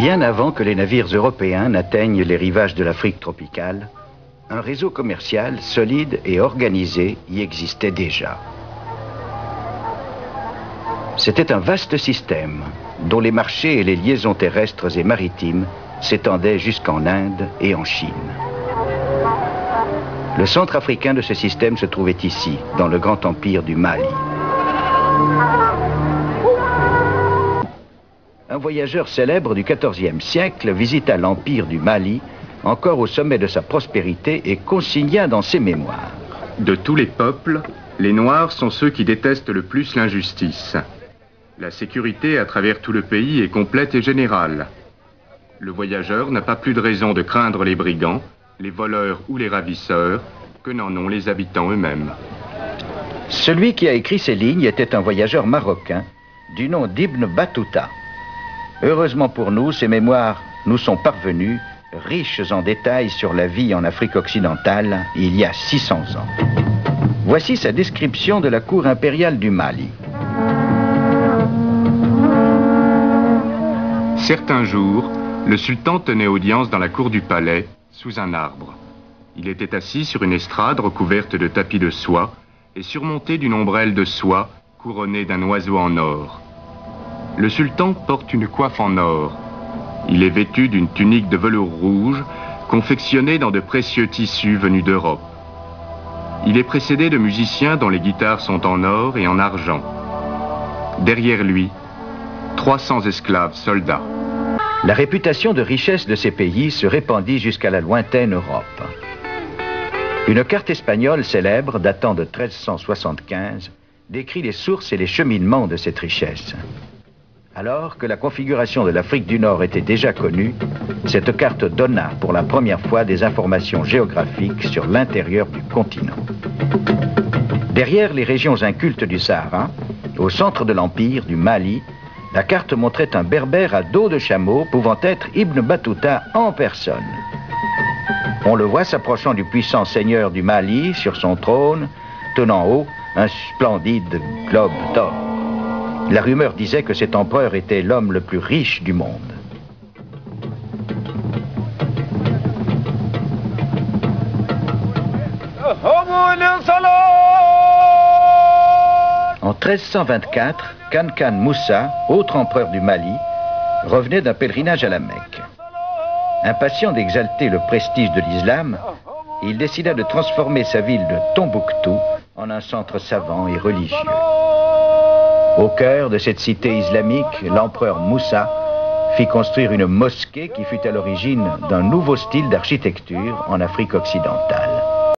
Bien avant que les navires européens n'atteignent les rivages de l'Afrique tropicale, un réseau commercial solide et organisé y existait déjà. C'était un vaste système dont les marchés et les liaisons terrestres et maritimes s'étendaient jusqu'en Inde et en Chine. Le centre africain de ce système se trouvait ici, dans le grand empire du Mali. Un voyageur célèbre du XIVe siècle visita l'empire du Mali, encore au sommet de sa prospérité, et consigna dans ses mémoires. De tous les peuples, les Noirs sont ceux qui détestent le plus l'injustice. La sécurité à travers tout le pays est complète et générale. Le voyageur n'a pas plus de raison de craindre les brigands, les voleurs ou les ravisseurs que n'en ont les habitants eux-mêmes. Celui qui a écrit ces lignes était un voyageur marocain du nom d'Ibn Battuta. Heureusement pour nous, ces mémoires nous sont parvenues, riches en détails sur la vie en Afrique occidentale il y a 600 ans. Voici sa description de la cour impériale du Mali. Certains jours, le sultan tenait audience dans la cour du palais, sous un arbre. Il était assis sur une estrade recouverte de tapis de soie et surmontée d'une ombrelle de soie couronnée d'un oiseau en or. Le sultan porte une coiffe en or. Il est vêtu d'une tunique de velours rouge, confectionnée dans de précieux tissus venus d'Europe. Il est précédé de musiciens dont les guitares sont en or et en argent. Derrière lui, 300 esclaves soldats. La réputation de richesse de ces pays se répandit jusqu'à la lointaine Europe. Une carte espagnole célèbre, datant de 1375, décrit les sources et les cheminements de cette richesse. Alors que la configuration de l'Afrique du Nord était déjà connue, cette carte donna pour la première fois des informations géographiques sur l'intérieur du continent. Derrière les régions incultes du Sahara, au centre de l'empire du Mali, la carte montrait un berbère à dos de chameau pouvant être Ibn Battuta en personne. On le voit s'approchant du puissant seigneur du Mali sur son trône, tenant haut un splendide globe d'or. La rumeur disait que cet empereur était l'homme le plus riche du monde. En 1324, Kankan Moussa, autre empereur du Mali, revenait d'un pèlerinage à la Mecque. Impatient d'exalter le prestige de l'islam, il décida de transformer sa ville de Tombouctou en un centre savant et religieux. Au cœur de cette cité islamique, l'empereur Moussa fit construire une mosquée qui fut à l'origine d'un nouveau style d'architecture en Afrique occidentale.